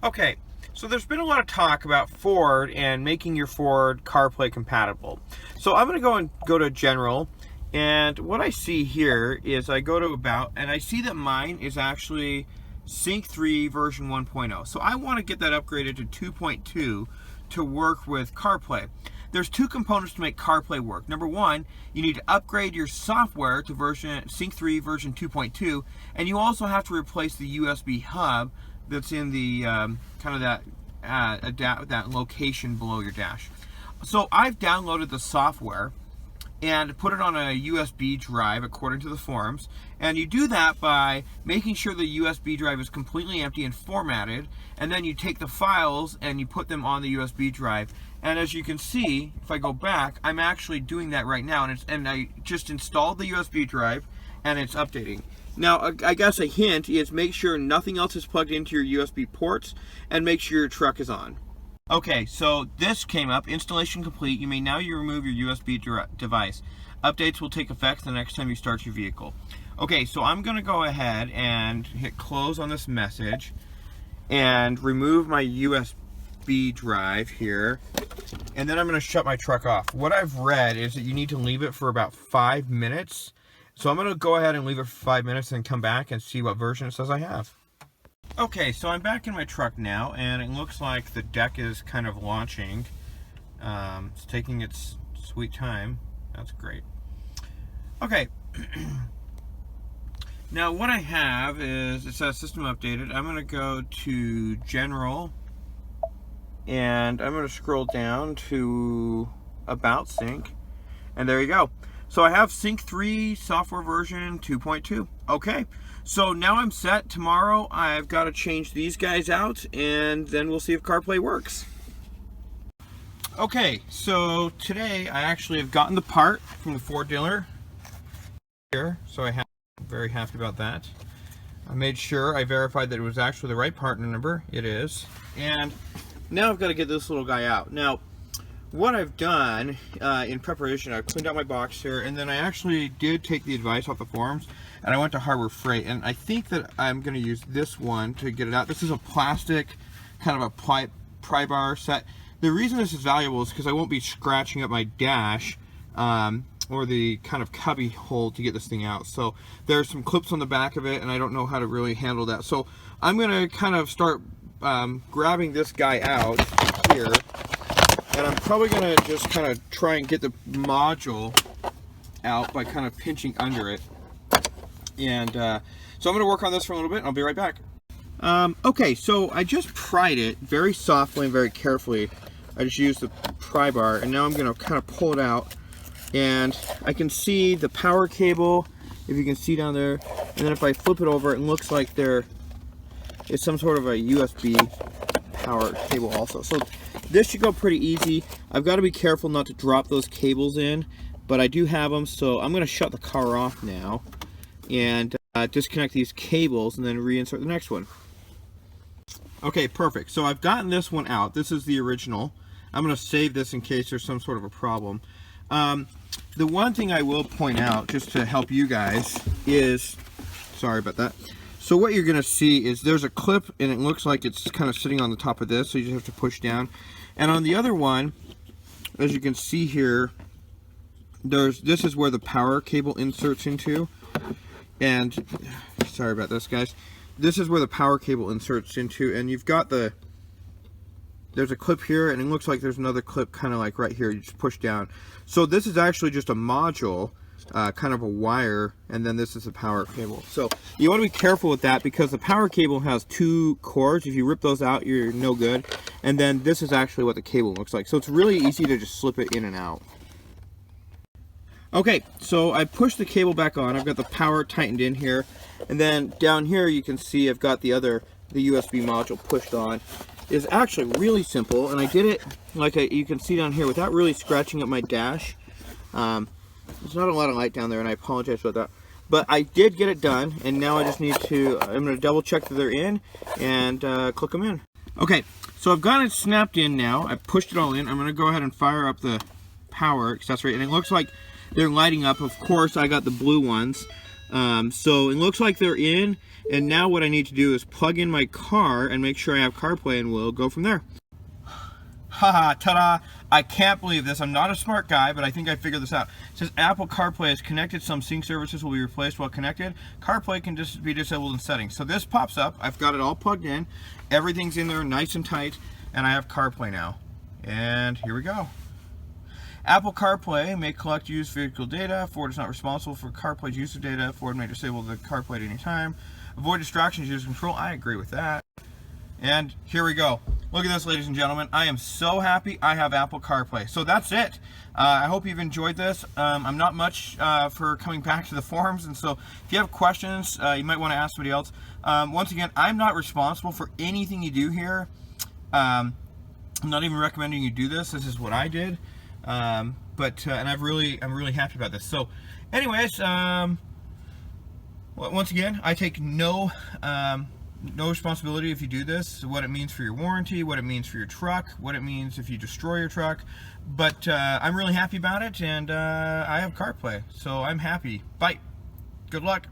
Okay, so there's been a lot of talk about Ford and making your Ford CarPlay compatible. So I'm going to go to General, and what I see here is I go to About, and I see that mine is actually Sync3 version 1.0. So I want to get that upgraded to 2.2 to work with CarPlay. There's two components to make CarPlay work. Number one, you need to upgrade your software to Sync3 version 2.2, and you also have to replace the USB hub that's in the kind of that location below your dash. So I've downloaded the software and put it on a USB drive according to the forums, and you do that by making sure the USB drive is completely empty and formatted, and then you take the files and you put them on the USB drive. And as you can see, if I go back, I'm actually doing that right now, and I just installed the USB drive and it's updating. Now, I guess a hint is make sure nothing else is plugged into your USB ports, and make sure your truck is on. Okay, so this came up, installation complete. You may now remove your USB device. Updates will take effect the next time you start your vehicle. Okay, so I'm gonna go ahead and hit close on this message and remove my USB drive here, and then I'm gonna shut my truck off. What I've read is that you need to leave it for about 5 minutes. So I'm going to go ahead and leave it for 5 minutes and come back and see what version it says I have. Okay, so I'm back in my truck now, and it looks like the deck is kind of launching. It's taking its sweet time. That's great. Okay. Now what I have is, it says system updated. I'm going to go to General, and I'm going to scroll down to About Sync, and there you go. So I have Sync3 software version 2.2. Okay, so now I'm set. Tomorrow I've got to change these guys out, and then we'll see if CarPlay works. Okay, so today I actually have gotten the part from the Ford dealer here, so I'm very happy about that. I made sure I verified that it was actually the right part number. It is. And now I've got to get this little guy out. Now, what I've done in preparation, I cleaned out my box here, and then I actually did take the advice off the forums, and I went to Harbor Freight, and I think that I'm going to use this one to get it out. This is a plastic, kind of a pry bar set. The reason this is valuable is because I won't be scratching up my dash or the kind of cubby hole to get this thing out. So there's some clips on the back of it, and I don't know how to really handle that. So I'm going to kind of start grabbing this guy out here. And I'm probably going to just kind of try and get the module out by kind of pinching under it. And so I'm going to work on this for a little bit, and I'll be right back. Okay, so I just pried it very softly and very carefully. I just used the pry bar, and now I'm going to kind of pull it out. And I can see the power cable, if you can see down there. And then if I flip it over, it looks like there is some sort of a USB power cable also. So this should go pretty easy. I've got to be careful not to drop those cables in, but I do have them, so I'm going to shut the car off now and disconnect these cables and then reinsert the next one. Okay, perfect. So I've gotten this one out. This is the original. I'm going to save this in case there's some sort of a problem. The one thing I will point out, just to help you guys, is, sorry about that. So what you're going to see is there's a clip, and it looks like it's kind of sitting on the top of this, so you just have to push down. And on the other one, as you can see here, this is where the power cable inserts into. And sorry about this, guys. This is where the power cable inserts into, and you've got there's a clip here, and it looks like there's another clip kind of like right here. You just push down. So this is actually just a module, kind of a wire, and then this is a power cable. So you want to be careful with that because the power cable has 2 cords. If you rip those out, you're no good. And then this is actually what the cable looks like. So it's really easy to just slip it in and out. Okay, so I pushed the cable back on. I've got the power tightened in here, and then down here you can see I've got the USB module pushed on. It's actually really simple, and I did it like you can see down here without really scratching up my dash. There's not a lot of light down there, and I apologize about that. But I did get it done, and now I just need to, I'm going to double check that they're in and click them in. Okay, so I've got it snapped in now. I pushed it all in. I'm going to go ahead and fire up the power accessory, and it looks like they're lighting up. Of course, I got the blue ones. So it looks like they're in, and now what I need to do is plug in my car and make sure I have CarPlay, and we'll go from there. Haha, ta-da! I can't believe this. I'm not a smart guy, but I think I figured this out. It says Apple CarPlay is connected. Some sync services will be replaced while connected. CarPlay can just be disabled in settings. So this pops up. I've got it all plugged in. Everything's in there nice and tight, and I have CarPlay now. And here we go. Apple CarPlay may collect used vehicle data. Ford is not responsible for CarPlay's use of data. Ford may disable the CarPlay at any time. Avoid distractions, use control. I agree with that. And here we go. Look at this, ladies and gentlemen. I am so happy I have Apple CarPlay. So that's it. I hope you've enjoyed this. I'm not much for coming back to the forums, and so if you have questions, you might want to ask somebody else. Once again, I'm not responsible for anything you do here. I'm not even recommending you do this. This is what I did. And I'm really happy about this. So anyways, once again, I take no responsibility if you do this, what it means for your warranty, what it means for your truck, what it means if you destroy your truck. But I'm really happy about it, and I have CarPlay, so I'm happy. Bye. Good luck.